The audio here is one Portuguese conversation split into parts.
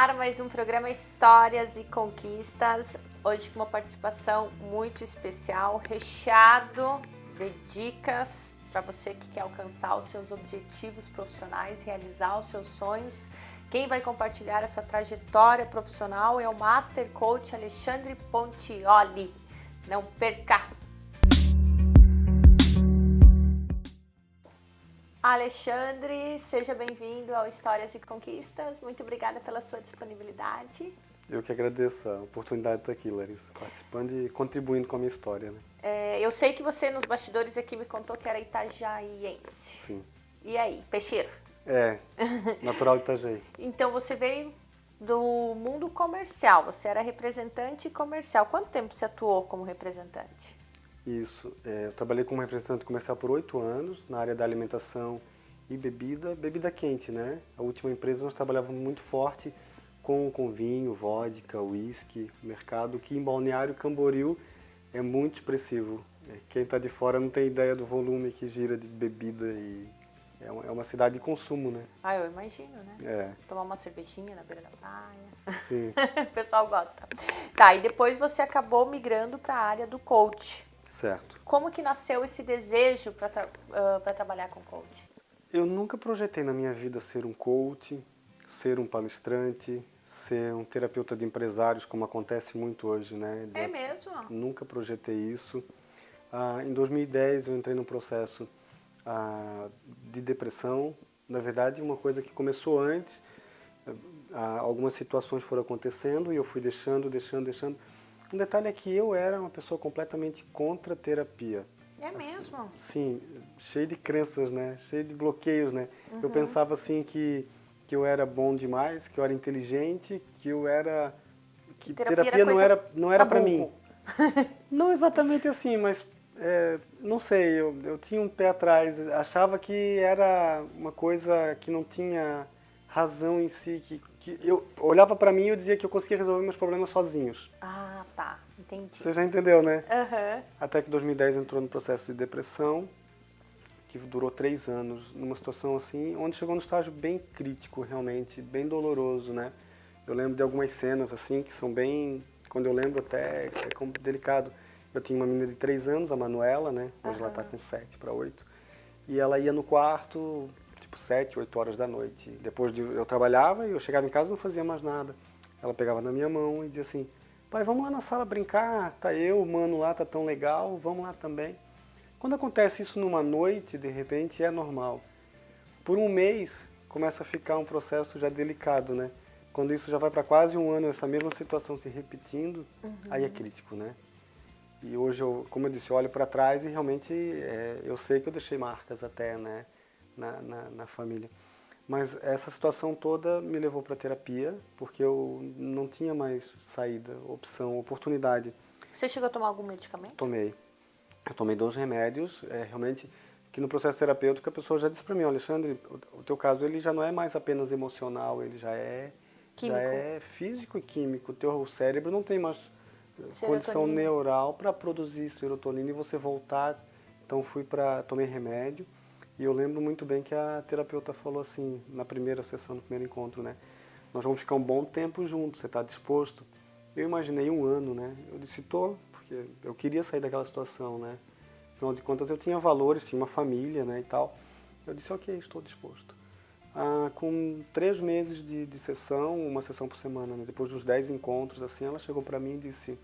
ar mais um programa Histórias e Conquistas, hoje com uma participação muito especial, recheado de dicas para você que quer alcançar os seus objetivos profissionais, realizar os seus sonhos. Quem vai compartilhar a sua trajetória profissional é o Master Coach Alexandre Pontioli. Não perca! Alexandre, seja bem-vindo ao Histórias e Conquistas. Muito obrigada pela sua disponibilidade. Eu que agradeço a oportunidade de estar aqui, Larissa, participando e contribuindo com a minha história, né? Eu sei que você, nos bastidores aqui, me contou que era itajaiense. Sim. E aí, peixeiro? É, natural de Itajaí. Então, você veio do mundo comercial, você era representante comercial. Quanto tempo você atuou como representante? Isso, eu trabalhei como representante comercial por 8 anos, na área da alimentação e bebida quente, né? A última empresa nós trabalhávamos muito forte com vinho, vodka, uísque, mercado, que em Balneário Camboriú é muito expressivo. Quem está de fora não tem ideia do volume que gira de bebida e é uma cidade de consumo, né? Ah, eu imagino, né? É. Tomar uma cervejinha na beira da praia. Sim. O pessoal gosta. Tá, e depois você acabou migrando para a área do coach. Certo. Como que nasceu esse desejo para trabalhar com coach? Eu nunca projetei na minha vida ser um coach, ser um palestrante, ser um terapeuta de empresários, como acontece muito hoje, né? É mesmo? Nunca projetei isso. Em 2010 eu entrei num processo de depressão. Na verdade, uma coisa que começou antes, algumas situações foram acontecendo e eu fui deixando. Um detalhe é que eu era uma pessoa completamente contra a terapia. É mesmo? Sim, cheio de crenças, né? Cheio de bloqueios, né? Eu pensava assim que eu era bom demais, que eu era inteligente, que terapia não era para mim. Não exatamente assim, mas não sei, eu tinha um pé atrás, achava que era uma coisa que não tinha razão em si, que eu olhava para mim e eu dizia que eu conseguia resolver meus problemas sozinhos. Ah, tá, entendi. Você já entendeu, né? Uhum. Até que 2010 entrou no processo de depressão, que durou 3 anos, numa situação assim, onde chegou num estágio bem crítico, realmente, bem doloroso, né? Eu lembro de algumas cenas assim, que são bem, quando eu lembro até, é delicado. Eu tinha uma menina de 3 anos, a Manuela, né? Hoje ela está com 7 para 8. E ela ia no quarto, tipo 7, 8 horas da noite. Depois eu trabalhava e eu chegava em casa e não fazia mais nada. Ela pegava na minha mão e dizia assim: pai, vamos lá na sala brincar, tá eu, o mano lá, tá tão legal, vamos lá também. Quando acontece isso numa noite, de repente, é normal. Por um mês, começa a ficar um processo já delicado, né? Quando isso já vai para quase um ano, essa mesma situação se repetindo, aí é crítico, né? E hoje, como eu disse, eu olho para trás e realmente eu sei que eu deixei marcas até, né, na família. Mas essa situação toda me levou para terapia, porque eu não tinha mais saída, opção, oportunidade. Você chegou a tomar algum medicamento? Tomei. Eu tomei 2 remédios, realmente, que no processo terapêutico a pessoa já disse para mim: Alexandre, o teu caso ele já não é mais apenas emocional, ele já é físico e químico. O teu cérebro não tem mais condição neural para produzir serotonina e você voltar. Então tomei remédio. E eu lembro muito bem que a terapeuta falou assim, na primeira sessão, no primeiro encontro, né? Nós vamos ficar um bom tempo juntos, você está disposto? Eu imaginei 1 ano, né? Eu disse, porque eu queria sair daquela situação, né? Afinal de contas, eu tinha valores, tinha uma família, né, e tal. Eu disse, ok, estou disposto. Com 3 meses de sessão, uma sessão por semana, né? Depois dos 10 encontros, assim, ela chegou para mim e disse: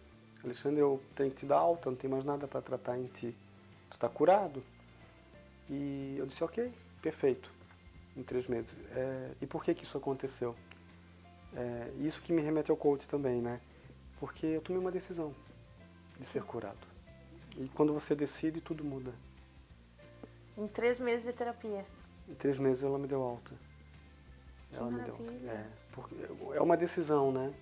Alexandre, eu tenho que te dar alta, não tem mais nada para tratar em ti. Tu está curado. E eu disse, ok, perfeito, em 3 meses. E por que isso aconteceu? Isso que me remete ao coach também, né? Porque eu tomei uma decisão de ser curado. E quando você decide, tudo muda. Em 3 meses de terapia? Em 3 meses ela me deu alta. Que maravilha. Porque é uma decisão, né?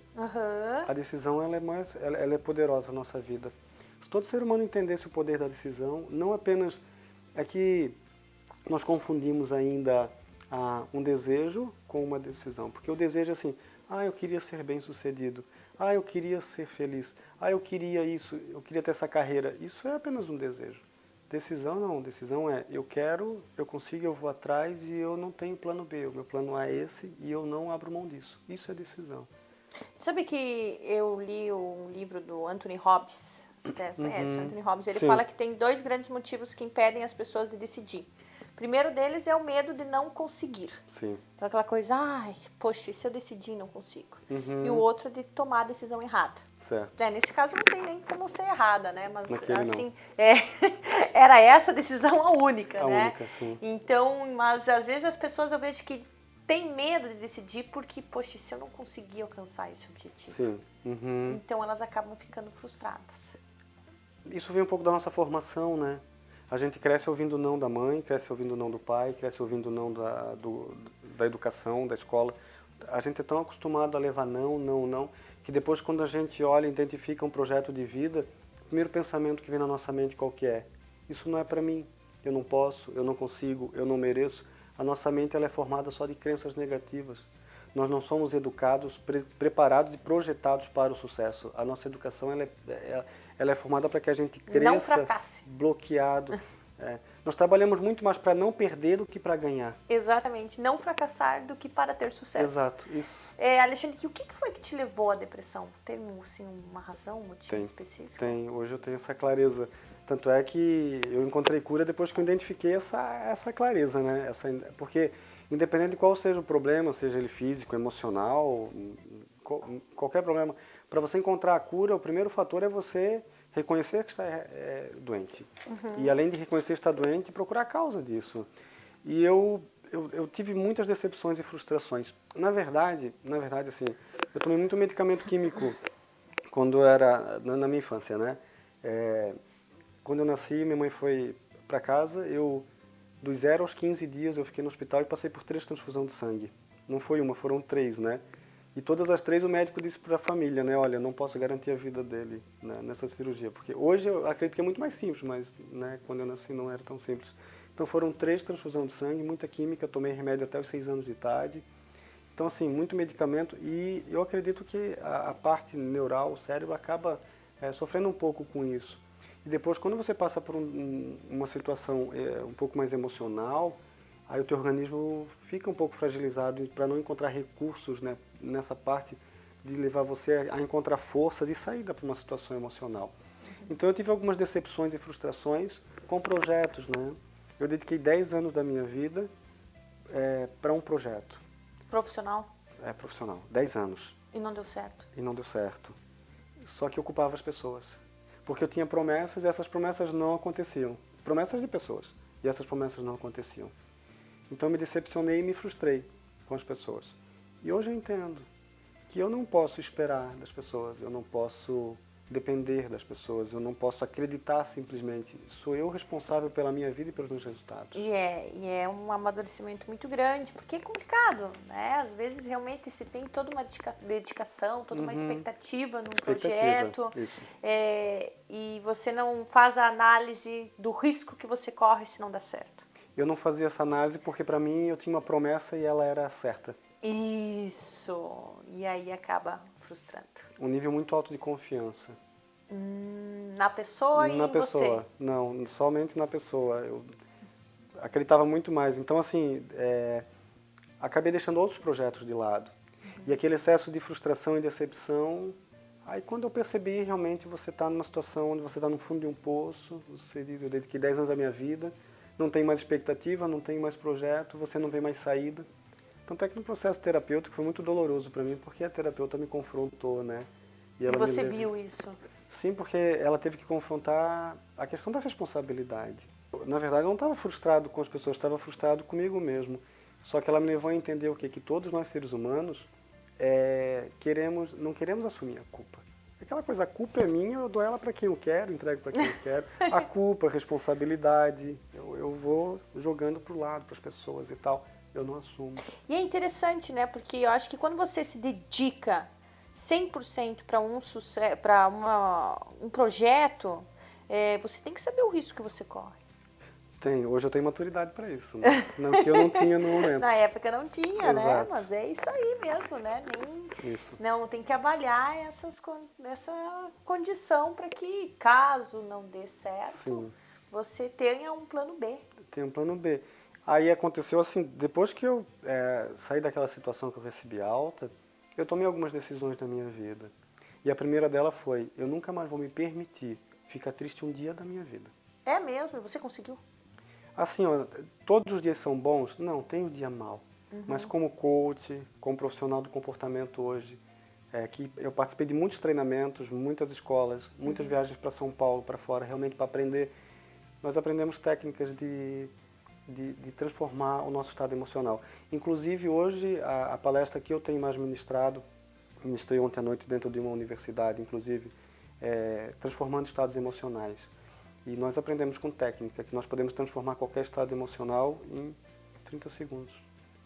A decisão ela é poderosa na nossa vida. Se todo ser humano entendesse o poder da decisão, não apenas é que nós confundimos ainda um desejo com uma decisão. Porque o desejo é assim, eu queria ser bem-sucedido, eu queria ser feliz, eu queria isso, eu queria ter essa carreira. Isso é apenas um desejo. Decisão não, decisão é eu quero, eu consigo, eu vou atrás e eu não tenho plano B. O meu plano A é esse e eu não abro mão disso. Isso é decisão. Sabe que eu li um livro do Anthony Robbins, conhece o Anthony Robbins, ele Sim. fala que tem 2 grandes motivos que impedem as pessoas de decidir. O primeiro deles é o medo de não conseguir. Sim. Então aquela coisa, ai, poxa, e se eu decidir não consigo? Uhum. E o outro é de tomar a decisão errada. Certo. Nesse caso não tem nem como ser errada, né? Mas Naquele assim, era essa decisão a única, A né? única, sim. Então, mas às vezes as pessoas eu vejo que têm medo de decidir porque, poxa, e se eu não conseguir alcançar esse objetivo? Sim. Uhum. Então elas acabam ficando frustradas. Isso vem um pouco da nossa formação, né? A gente cresce ouvindo o não da mãe, cresce ouvindo o não do pai, cresce ouvindo o não da educação, da escola. A gente é tão acostumado a levar não, não, não, que depois quando a gente olha e identifica um projeto de vida, o primeiro pensamento que vem na nossa mente qual que é? Isso não é para mim, eu não posso, eu não consigo, eu não mereço. A nossa mente ela é formada só de crenças negativas. Nós não somos educados, preparados e projetados para o sucesso. A nossa educação ela é formada para que a gente cresça Não fracasse. bloqueado. Nós trabalhamos muito mais para não perder do que para ganhar. Exatamente, não fracassar do que para ter sucesso. Exato, isso. Alexandre, o que foi que te levou à depressão? Tem assim, uma razão, um motivo específico? Tem, hoje eu tenho essa clareza. Tanto é que eu encontrei cura depois que eu identifiquei essa clareza, né? Porque independente de qual seja o problema, seja ele físico, emocional, qualquer problema, para você encontrar a cura, o primeiro fator é você reconhecer que está doente. E além de reconhecer que está doente, procurar a causa disso. E eu tive muitas decepções e frustrações. Na verdade, assim, eu tomei muito medicamento químico quando era na minha infância, né? Quando eu nasci, minha mãe foi para casa, dos 0 aos 15 dias eu fiquei no hospital e passei por 3 transfusões de sangue. Não foi uma, foram 3, né? E todas as 3 o médico disse para a família, né? Olha, não posso garantir a vida dele, né, nessa cirurgia. Porque hoje eu acredito que é muito mais simples, mas né, quando eu nasci não era tão simples. Então foram 3 transfusões de sangue, muita química, tomei remédio até os 6 anos de idade. Então assim, muito medicamento e eu acredito que a parte neural, o cérebro, acaba sofrendo um pouco com isso. E depois, quando você passa por uma situação um pouco mais emocional, aí o teu organismo fica um pouco fragilizado para não encontrar recursos, né, nessa parte de levar você a encontrar forças e saída para uma situação emocional. Então eu tive algumas decepções e frustrações com projetos, né? Eu dediquei 10 anos da minha vida para um projeto. Profissional? Profissional, 10 anos. E não deu certo? E não deu certo. Só que ocupava as pessoas. Porque eu tinha promessas e essas promessas não aconteciam. Promessas de pessoas. E essas promessas não aconteciam. Então eu me decepcionei e me frustrei com as pessoas. E hoje eu entendo que eu não posso esperar das pessoas, eu não posso depender das pessoas, eu não posso acreditar simplesmente. Sou eu responsável pela minha vida e pelos meus resultados. E é um amadurecimento muito grande, porque é complicado, né? Às vezes realmente se tem toda uma dedicação, toda uma expectativa num projeto, e você não faz a análise do risco que você corre se não dá certo. Eu não fazia essa análise porque para mim eu tinha uma promessa e ela era certa. Isso! E aí acaba frustrando. Um nível muito alto de confiança. Na pessoa e na em pessoa. você? Não, somente na pessoa. Eu acreditava muito mais. Então, assim, acabei deixando outros projetos de lado. E aquele excesso de frustração e decepção, aí quando eu percebi, realmente, você está numa situação onde você está no fundo de um poço, você diz, eu dediquei 10 anos da minha vida, não tem mais expectativa, não tem mais projeto, você não vê mais saída. Tanto é que no processo terapêutico foi muito doloroso para mim, porque a terapeuta me confrontou, né? E você viu isso? Sim, porque ela teve que confrontar a questão da responsabilidade. Na verdade, eu não estava frustrado com as pessoas, estava frustrado comigo mesmo. Só que ela me levou a entender o quê? Que todos nós seres humanos não queremos assumir a culpa. Aquela coisa, a culpa é minha, eu dou ela para quem eu quero, entrego para quem eu quero. A culpa, a responsabilidade, eu vou jogando para o lado, para as pessoas e tal. Eu não assumo. E é interessante, né? Porque eu acho que quando você se dedica 100% para um projeto, você tem que saber o risco que você corre. Hoje eu tenho maturidade para isso, né? Não que eu não tinha no momento. Na época não tinha, né? Exato. Mas é isso aí mesmo, né? Isso. Não, tem que avaliar essa condição para que, caso não dê certo, Sim. você tenha um plano B. Tem um plano B. Aí aconteceu assim, depois que eu saí daquela situação que eu recebi alta, eu tomei algumas decisões na minha vida. E a primeira dela foi, eu nunca mais vou me permitir ficar triste um dia da minha vida. É mesmo? Você conseguiu? Assim, ó, todos os dias são bons? Não, tem um dia mal. Mas como coach, como profissional do comportamento hoje, que eu participei de muitos treinamentos, muitas escolas, muitas viagens para São Paulo, para fora, realmente para aprender. Nós aprendemos técnicas de transformar o nosso estado emocional. Inclusive, hoje, a palestra que eu tenho mais ministrado, ministrei ontem à noite dentro de uma universidade, inclusive, transformando estados emocionais. E nós aprendemos com técnica que nós podemos transformar qualquer estado emocional em 30 segundos.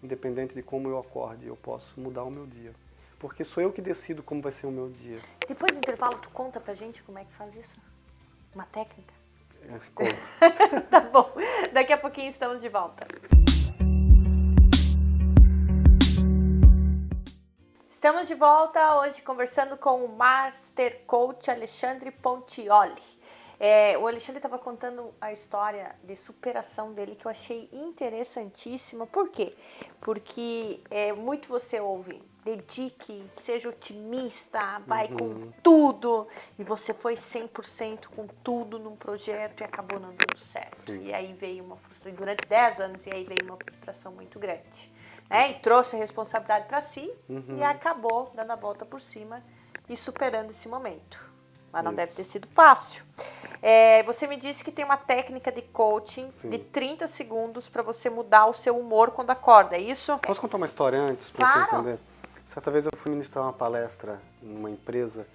Independente de como eu acorde, eu posso mudar o meu dia. Porque sou eu que decido como vai ser o meu dia. Depois do intervalo, tu conta pra gente como é que faz isso? Uma técnica? Tá bom. Daqui a pouquinho estamos de volta. Estamos de volta hoje conversando com o Master Coach Alexandre Pontioli. O Alexandre estava contando a história de superação dele que eu achei interessantíssima. Por quê? Porque muito você ouve, dedique, seja otimista, vai com tudo. E você foi 100% com tudo num projeto e acabou não dando certo. Sim. E aí veio uma frustração, durante 10 anos, e aí veio uma frustração muito grande. E trouxe a responsabilidade para si e acabou dando a volta por cima e superando esse momento. Mas não deve ter sido fácil. Você me disse que tem uma técnica de coaching de 30 segundos para você mudar o seu humor quando acorda, é isso? Posso contar uma história antes, para você entender? Certa vez eu fui ministrar uma palestra numa empresa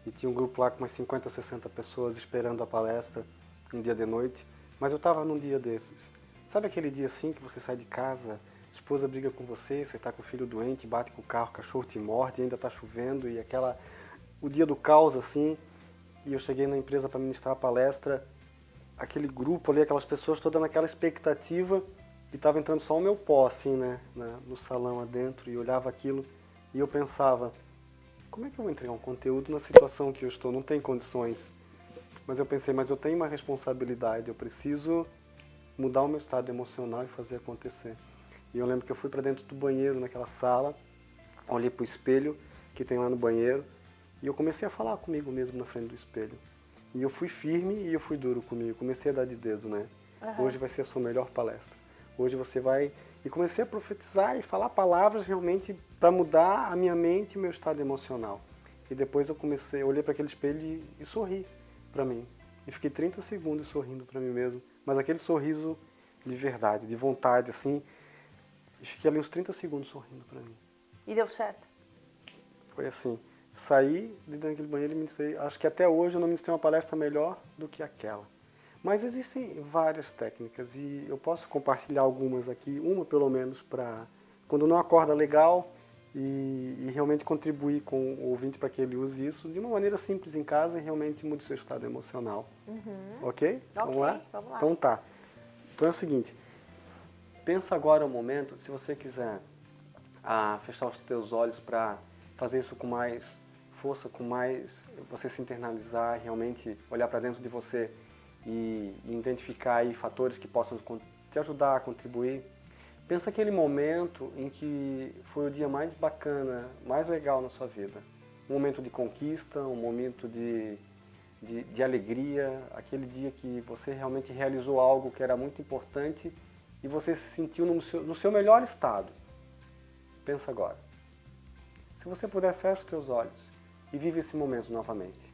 e tinha um grupo lá com umas 50, 60 pessoas esperando a palestra um dia de noite, mas eu estava num dia desses. Sabe aquele dia assim que você sai de casa, a esposa briga com você, você está com o filho doente, bate com o carro, o cachorro te morde, ainda está chovendo e o dia do caos assim. E eu cheguei na empresa para ministrar a palestra, aquele grupo ali, aquelas pessoas todas naquela expectativa, e estava entrando só o meu pó, assim, né, no salão adentro, e olhava aquilo, e eu pensava, como é que eu vou entregar um conteúdo na situação que eu estou? Não tem condições. Mas eu pensei, mas eu tenho uma responsabilidade, eu preciso mudar o meu estado emocional e fazer acontecer. E eu lembro que eu fui para dentro do banheiro, naquela sala, olhei para o espelho que tem lá no banheiro, e eu comecei a falar comigo mesmo na frente do espelho. E eu fui firme e eu fui duro comigo. Comecei a dar de dedo, né? Hoje vai ser a sua melhor palestra. Hoje você vai... E comecei a profetizar e falar palavras realmente para mudar a minha mente e o meu estado emocional. E depois eu olhei para aquele espelho e sorri para mim. E fiquei 30 segundos sorrindo para mim mesmo. Mas aquele sorriso de verdade, de vontade, assim. E fiquei ali uns 30 segundos sorrindo para mim. E deu certo? Foi assim. Saí de dentro daquele banheiro e ministrei. Acho que até hoje eu não ministrei uma palestra melhor do que aquela. Mas existem várias técnicas e eu posso compartilhar algumas aqui, uma pelo menos, para quando não acorda legal e realmente contribuir com o ouvinte para que ele use isso de uma maneira simples em casa e realmente mude o seu estado emocional. Ok? Vamos lá? Vamos lá. Então tá. Então é o seguinte, pensa agora um momento, se você quiser fechar os teus olhos para fazer isso com mais força, com mais você se internalizar, realmente olhar para dentro de você e identificar aí fatores que possam te ajudar a contribuir. Pensa aquele momento em que foi o dia mais bacana, mais legal na sua vida. Um momento de conquista, um momento de alegria, aquele dia que você realmente realizou algo que era muito importante e você se sentiu no seu melhor estado. Pensa agora. Se você puder, fecha os teus olhos e vive esse momento novamente.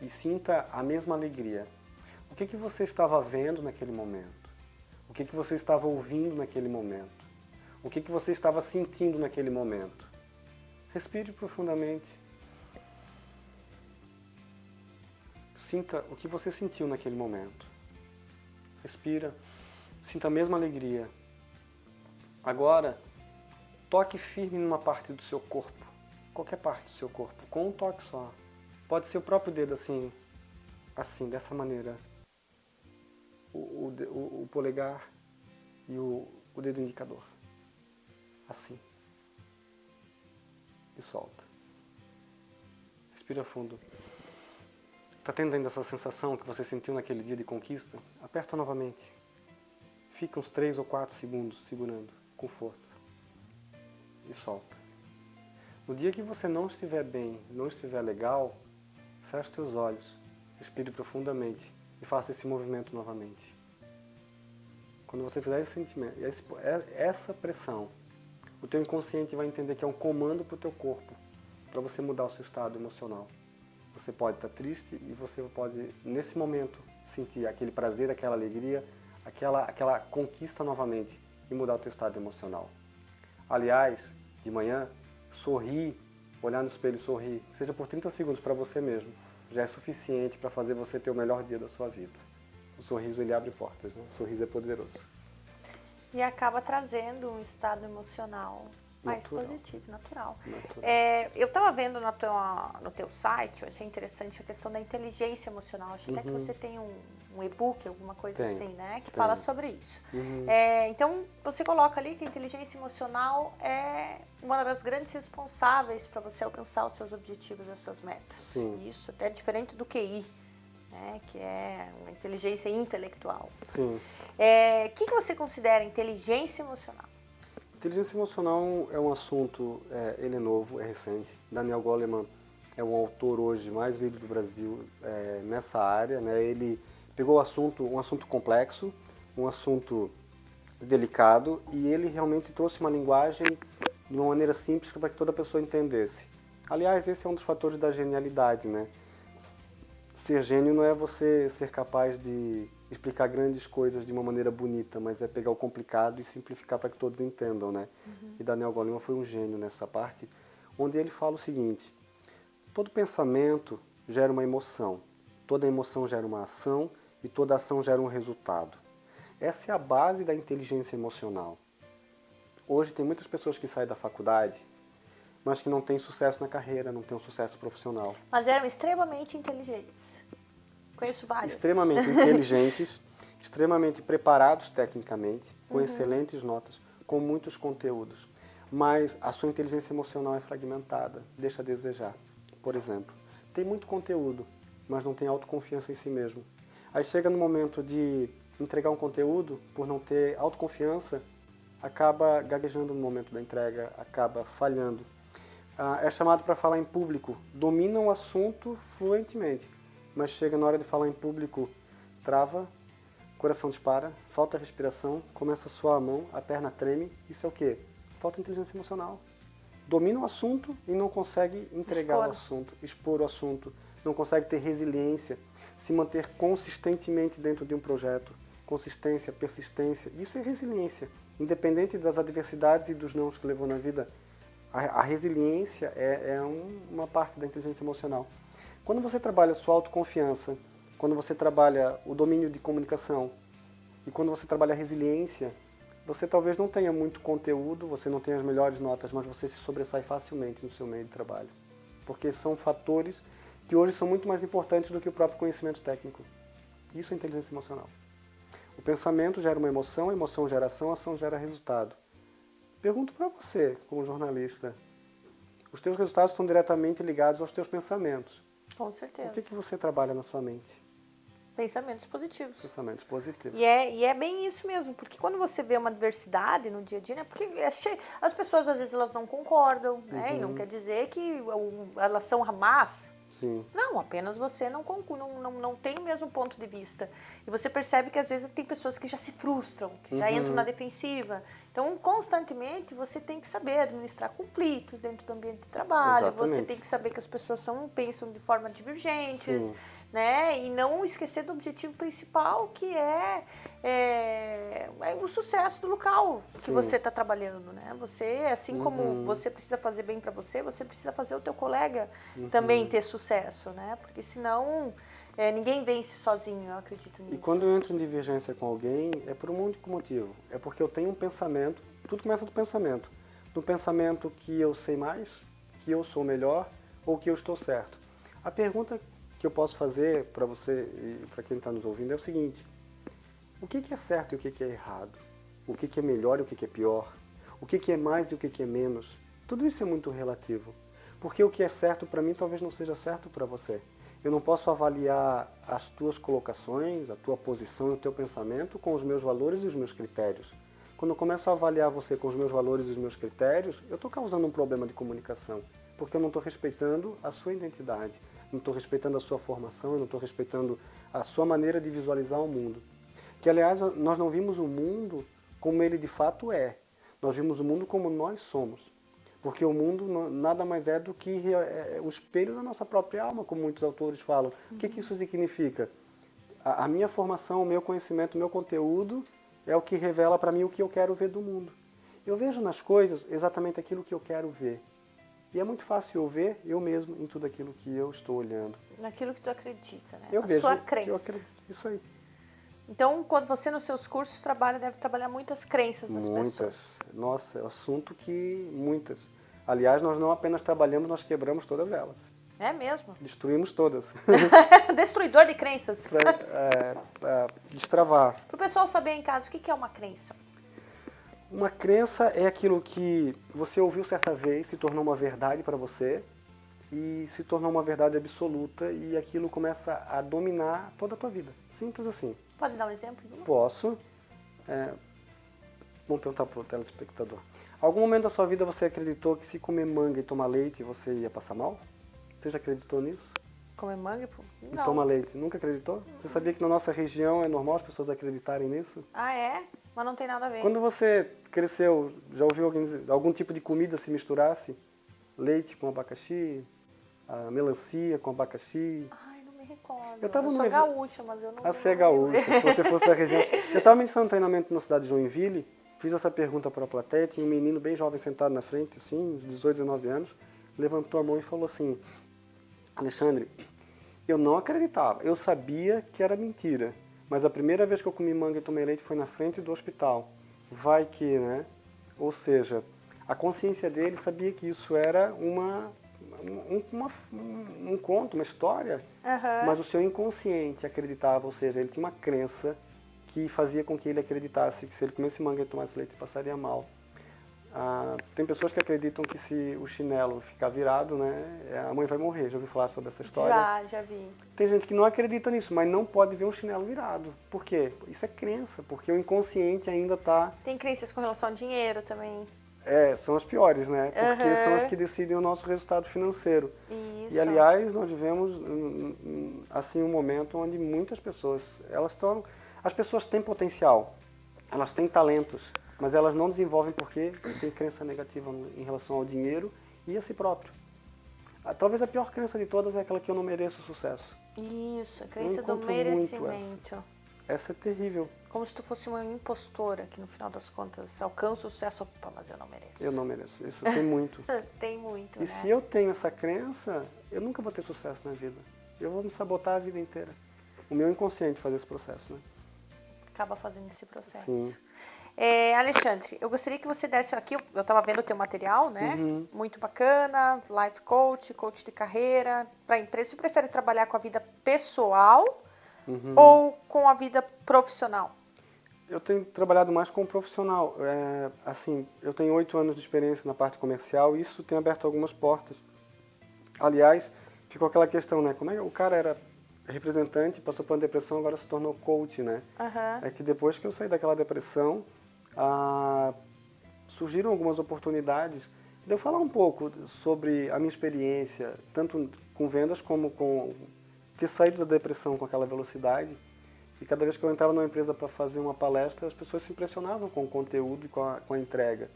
E sinta a mesma alegria. O que você estava vendo naquele momento? O que você estava ouvindo naquele momento? O que você estava sentindo naquele momento? Respire profundamente. Sinta o que você sentiu naquele momento. Respira. Sinta a mesma alegria. Agora, toque firme numa parte do seu corpo. Qualquer parte do seu corpo, com um toque só. Pode ser o próprio dedo assim, dessa maneira. O polegar e o dedo indicador. Assim. E solta. Respira fundo. Está tendo ainda essa sensação que você sentiu naquele dia de conquista? Aperta novamente. Fica uns 3 ou 4 segundos segurando, com força. E solta. No dia que você não estiver bem, não estiver legal, feche seus olhos, respire profundamente e faça esse movimento novamente. Quando você fizer esse sentimento, essa pressão, o teu inconsciente vai entender que é um comando para o teu corpo, para você mudar o seu estado emocional. Você pode estar triste e você pode, nesse momento, sentir aquele prazer, aquela alegria, aquela conquista novamente e mudar o teu estado emocional. Aliás, de manhã, sorrir, olhar no espelho e sorrir, seja por 30 segundos para você mesmo, já é suficiente para fazer você ter o melhor dia da sua vida. O sorriso, ele abre portas, né? O sorriso é poderoso. E acaba trazendo um estado emocional mais positivo, natural. Eu estava vendo no teu site, eu achei interessante a questão da inteligência emocional. Acho até que você tem um e-book, alguma coisa assim, né? Que fala sobre isso. Então, você coloca ali que a inteligência emocional é uma das grandes responsáveis para você alcançar os seus objetivos e as suas metas. Sim. Isso até diferente do QI, né? Que é uma inteligência intelectual. Sim. O que você considera inteligência emocional? Inteligência emocional é um assunto, ele é novo, é recente. Daniel Goleman é um autor hoje mais lido do Brasil nessa área, né? Ele pegou um assunto complexo, um assunto delicado, e ele realmente trouxe uma linguagem de uma maneira simples para que toda pessoa entendesse. Aliás, esse é um dos fatores da genialidade, né? Ser gênio não é você ser capaz de explicar grandes coisas de uma maneira bonita, mas é pegar o complicado e simplificar para que todos entendam, né? E Daniel Goleman foi um gênio nessa parte, onde ele fala o seguinte: todo pensamento gera uma emoção, toda emoção gera uma ação e toda ação gera um resultado. Essa é a base da inteligência emocional. Hoje tem muitas pessoas que saem da faculdade, mas que não têm sucesso na carreira, não têm um sucesso profissional. Mas eram extremamente inteligentes. Conheço vários. Extremamente inteligentes, extremamente preparados tecnicamente, com excelentes notas, com muitos conteúdos. Mas a sua inteligência emocional é fragmentada, deixa a desejar. Por exemplo, tem muito conteúdo, mas não tem autoconfiança em si mesmo. Aí chega no momento de entregar um conteúdo, por não ter autoconfiança, acaba gaguejando no momento da entrega, acaba falhando. É chamado para falar em público, domina o assunto fluentemente, mas chega na hora de falar em público, trava, coração dispara, falta respiração, começa a suar a mão, a perna treme. Isso é o quê? Falta inteligência emocional. Domina o assunto e não consegue entregar o assunto, expor o assunto, não consegue ter resiliência, se manter consistentemente dentro de um projeto. Consistência, persistência, isso é resiliência. Independente das adversidades e dos nãos que levou na vida, a resiliência é uma parte da inteligência emocional. Quando você trabalha a sua autoconfiança, quando você trabalha o domínio de comunicação e quando você trabalha a resiliência, você talvez não tenha muito conteúdo, você não tenha as melhores notas, mas você se sobressai facilmente no seu meio de trabalho. Porque são fatores que hoje são muito mais importantes do que o próprio conhecimento técnico. Isso é inteligência emocional. O pensamento gera uma emoção, a emoção gera ação, a ação gera resultado. Pergunto para você, como jornalista, os teus resultados estão diretamente ligados aos teus pensamentos. Com certeza. O que você trabalha na sua mente? Pensamentos positivos. Pensamentos positivos. E é bem isso mesmo, porque quando você vê uma adversidade no dia a dia, né? Porque as pessoas às vezes elas não concordam, né? E não quer dizer que elas são más. Sim. Não, apenas você não tem o mesmo ponto de vista. E você percebe que às vezes tem pessoas que já se frustram, que já entram na defensiva. Então, constantemente, você tem que saber administrar conflitos dentro do ambiente de trabalho. Exatamente. Você tem que saber que as pessoas pensam de forma divergentes, né? E não esquecer do objetivo principal, que é o sucesso do local que você está trabalhando, né? Você, assim como você precisa fazer bem para você precisa fazer o teu colega também ter sucesso, né? Porque senão ninguém vence sozinho, eu acredito nisso. E quando eu entro em divergência com alguém, é por um único motivo. É porque eu tenho um pensamento, tudo começa do pensamento. Do pensamento que eu sei mais, que eu sou melhor ou que eu estou certo. A pergunta que eu posso fazer para você e para quem está nos ouvindo é o seguinte: o que é certo e o que é errado? O que é melhor e o que é pior? O que é mais e o que é menos? Tudo isso é muito relativo. Porque o que é certo para mim talvez não seja certo para você. Eu não posso avaliar as tuas colocações, a tua posição e o teu pensamento com os meus valores e os meus critérios. Quando eu começo a avaliar você com os meus valores e os meus critérios, eu estou causando um problema de comunicação, porque eu não estou respeitando a sua identidade, não estou respeitando a sua formação, eu não estou respeitando a sua maneira de visualizar o mundo. Que, aliás, nós não vimos o mundo como ele de fato é, nós vimos o mundo como nós somos. Porque o mundo nada mais é do que o espelho da nossa própria alma, como muitos autores falam. O que isso significa? A minha formação, o meu conhecimento, o meu conteúdo é o que revela para mim o que eu quero ver do mundo. Eu vejo nas coisas exatamente aquilo que eu quero ver. E é muito fácil eu ver eu mesmo em tudo aquilo que eu estou olhando. Naquilo que tu acredita, né? Eu vejo sua crença. Que eu acredito. Isso aí. Então, quando você nos seus cursos trabalha, deve trabalhar muitas crenças das pessoas. Muitas. Nossa, é um assunto que muitas. Aliás, nós não apenas trabalhamos, nós quebramos todas elas. É mesmo? Destruímos todas. Destruidor de crenças. Para destravar. Para o pessoal saber em casa, o que é uma crença? Uma crença é aquilo que você ouviu certa vez, se tornou uma verdade para você e se tornou uma verdade absoluta e aquilo começa a dominar toda a tua vida. Simples assim. Pode dar um exemplo? Posso. Vamos perguntar para o telespectador. Algum momento da sua vida você acreditou que se comer manga e tomar leite você ia passar mal? Você já acreditou nisso? Comer manga? Não. E tomar leite? Nunca acreditou? Você sabia que na nossa região é normal as pessoas acreditarem nisso? Ah, é? Mas não tem nada a ver. Quando você cresceu, já ouviu alguém dizer, algum tipo de comida se misturasse? Leite com abacaxi, melancia com abacaxi? Ai, não me recordo. Eu sou gaúcha, mas eu não... Você é gaúcha, se você fosse da região. Eu estava ministrando um treinamento na cidade de Joinville, fiz essa pergunta para a plateia, tinha um menino bem jovem sentado na frente, assim, uns 18, 19 anos, levantou a mão e falou assim, Alexandre, eu não acreditava, eu sabia que era mentira, mas a primeira vez que eu comi manga e tomei leite foi na frente do hospital. Vai que, né? Ou seja, a consciência dele sabia que isso era um conto, uma história, mas o seu inconsciente acreditava, ou seja, ele tinha uma crença que fazia com que ele acreditasse que se ele comesse manga e tomasse leite, passaria mal. Tem pessoas que acreditam que se o chinelo ficar virado, né, a mãe vai morrer. Já ouviu falar sobre essa história? Já vi. Tem gente que não acredita nisso, mas não pode ver um chinelo virado. Por quê? Isso é crença, porque o inconsciente ainda está... Tem crenças com relação ao dinheiro também. São as piores, né? Porque são as que decidem o nosso resultado financeiro. Isso. E, aliás, nós vivemos, assim, um momento onde muitas pessoas, as pessoas têm potencial, elas têm talentos, mas elas não desenvolvem porque têm crença negativa em relação ao dinheiro e a si próprio. Talvez a pior crença de todas é aquela que eu não mereço sucesso. Isso, a crença do merecimento. Essa é terrível. Como se tu fosse uma impostora que no final das contas alcança o sucesso, opa, mas eu não mereço. Eu não mereço, isso tem muito. Tem muito, E né? se eu tenho essa crença, eu nunca vou ter sucesso na vida. Eu vou me sabotar a vida inteira. O meu inconsciente faz esse processo, né? Acaba fazendo esse processo. Sim. Alexandre, eu gostaria que você desse aqui, eu estava vendo o teu material, né? Muito bacana, life coach, coach de carreira, para empresa. Você prefere trabalhar com a vida pessoal ou com a vida profissional? Eu tenho trabalhado mais com o profissional. Assim, eu tenho 8 anos de experiência na parte comercial e isso tem aberto algumas portas. Aliás, ficou aquela questão, né? Como é que o cara era representante, passou por uma depressão, agora se tornou coach, né? É que depois que eu saí daquela depressão, surgiram algumas oportunidades de eu falar um pouco sobre a minha experiência, tanto com vendas como com ter saído da depressão com aquela velocidade. E cada vez que eu entrava numa empresa para fazer uma palestra, as pessoas se impressionavam com o conteúdo e com a entrega.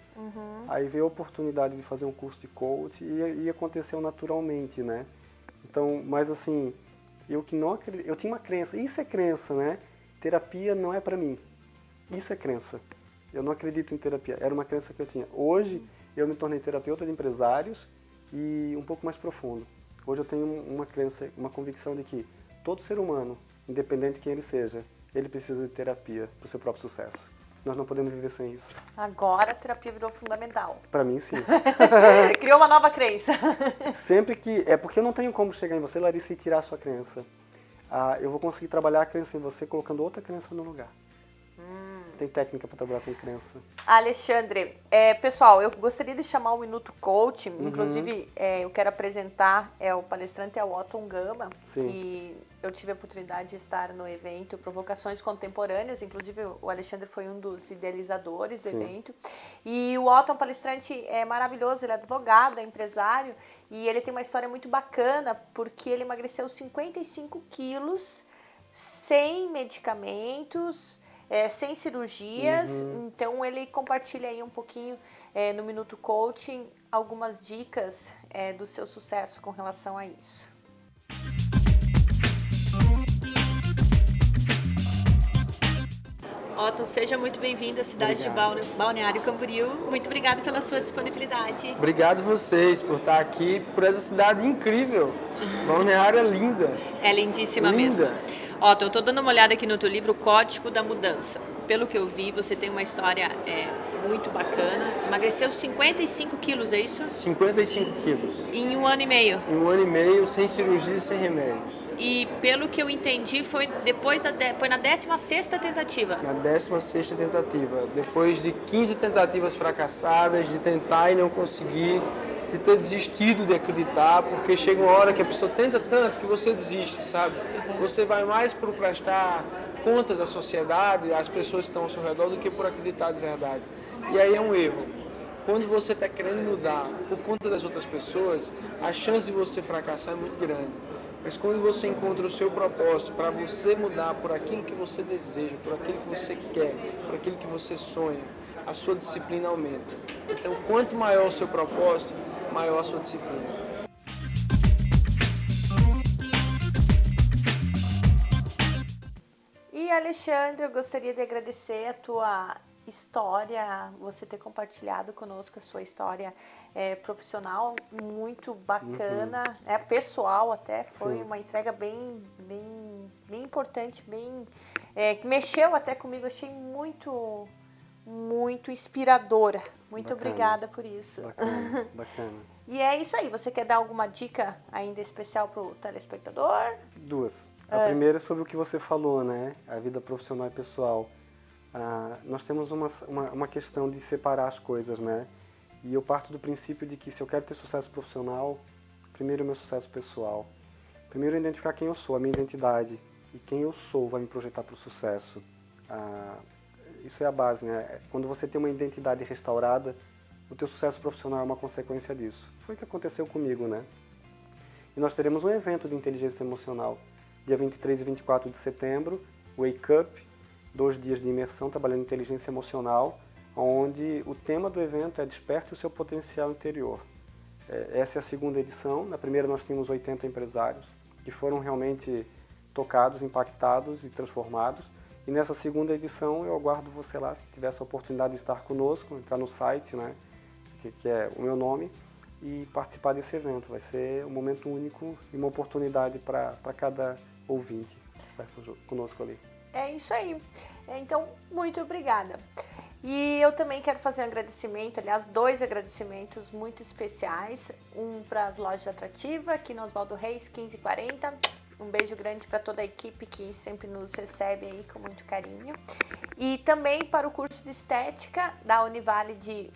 Aí veio a oportunidade de fazer um curso de coach e aconteceu naturalmente, né? Então, mas assim, eu tinha uma crença, isso é crença, né? Terapia não é para mim, isso é crença. Eu não acredito em terapia, era uma crença que eu tinha. Hoje, eu me tornei terapeuta de empresários e um pouco mais profundo. Hoje eu tenho uma crença, uma convicção de que todo ser humano, independente de quem ele seja, ele precisa de terapia para o seu próprio sucesso. Nós não podemos viver sem isso. Agora a terapia virou fundamental. Para mim, sim. Criou uma nova crença. Sempre que... É porque eu não tenho como chegar em você, Larissa, e tirar a sua crença. Eu vou conseguir trabalhar a crença em você colocando outra crença no lugar. tem técnica para trabalhar com criança. Alexandre, pessoal, eu gostaria de chamar o Minuto Coaching, inclusive eu quero apresentar o palestrante é o Otton Gama, Sim. que eu tive a oportunidade de estar no evento Provocações Contemporâneas, inclusive o Alexandre foi um dos idealizadores do Sim. evento. E o Otton, palestrante, é maravilhoso, ele é advogado, é empresário, e ele tem uma história muito bacana, porque ele emagreceu 55 quilos, sem medicamentos, sem cirurgias. Então ele compartilha aí um pouquinho no Minuto Coaching algumas dicas do seu sucesso com relação a isso. Otton, seja muito bem-vindo à cidade de Balneário Camboriú. Muito obrigada pela sua disponibilidade. Obrigado vocês por estar aqui, por essa cidade incrível. Balneário é linda. É lindíssima Linda. mesmo. Otton, eu estou dando uma olhada aqui no teu livro, Código da Mudança. Pelo que eu vi, você tem uma história muito bacana. Emagreceu 55 quilos, é isso? 55 quilos. Em 1 ano e meio. Em 1 ano e meio, sem cirurgia e sem remédios. E pelo que eu entendi, foi na 16ª tentativa. Na 16ª tentativa. Depois de 15 tentativas fracassadas, de tentar e não conseguir, de ter desistido de acreditar, porque chega uma hora que a pessoa tenta tanto que você desiste, sabe? Você vai mais por prestar contas à sociedade, às pessoas que estão ao seu redor, do que por acreditar de verdade. E aí é um erro. Quando você está querendo mudar por conta das outras pessoas, a chance de você fracassar é muito grande. Mas quando você encontra o seu propósito para você mudar por aquilo que você deseja, por aquilo que você quer, por aquilo que você sonha, a sua disciplina aumenta. Então, quanto maior o seu propósito, maior a sua disciplina. E Alexandre, eu gostaria de agradecer a tua história, você ter compartilhado conosco a sua história profissional, muito bacana, pessoal até, foi uma entrega bem importante, que mexeu até comigo, achei muito inspiradora. Muito Bacana. Obrigada por isso. Bacana. E é isso aí, você quer dar alguma dica ainda especial para o telespectador? Duas. A primeira é sobre o que você falou, né? A vida profissional e pessoal. Nós temos uma questão de separar as coisas, né? E eu parto do princípio de que se eu quero ter sucesso profissional, primeiro o meu sucesso pessoal. Primeiro identificar quem eu sou, a minha identidade. E quem eu sou vai me projetar para o sucesso. Isso é a base, né? Quando você tem uma identidade restaurada, o teu sucesso profissional é uma consequência disso. Foi o que aconteceu comigo, né? E nós teremos um evento de inteligência emocional, dia 23 e 24 de setembro, Wake Up, 2 dias de imersão trabalhando em inteligência emocional, onde o tema do evento é Desperte o seu potencial interior. Essa é a segunda edição. Na primeira nós tínhamos 80 empresários que foram realmente tocados, impactados e transformados. E nessa segunda edição eu aguardo você lá, se tiver essa oportunidade de estar conosco, entrar no site, né, que é o meu nome, e participar desse evento. Vai ser um momento único e uma oportunidade para cada ouvinte estar conosco ali. É isso aí. Então, muito obrigada. E eu também quero fazer um agradecimento, aliás, 2 agradecimentos muito especiais. Um para as lojas Atrativa, aqui no Oswaldo Reis, 1540. Um beijo grande para toda a equipe que sempre nos recebe aí com muito carinho. E também para o curso de estética da Univale de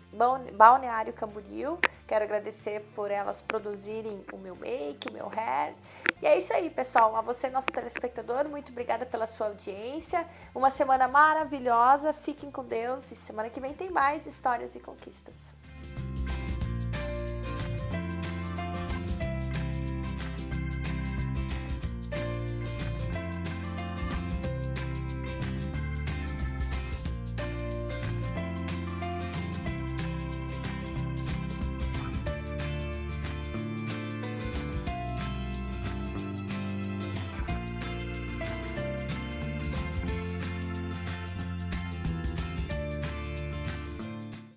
Balneário Camboriú. Quero agradecer por elas produzirem o meu make, o meu hair. E é isso aí, pessoal. A você, nosso telespectador, muito obrigada pela sua audiência. Uma semana maravilhosa. Fiquem com Deus e semana que vem tem mais histórias e conquistas.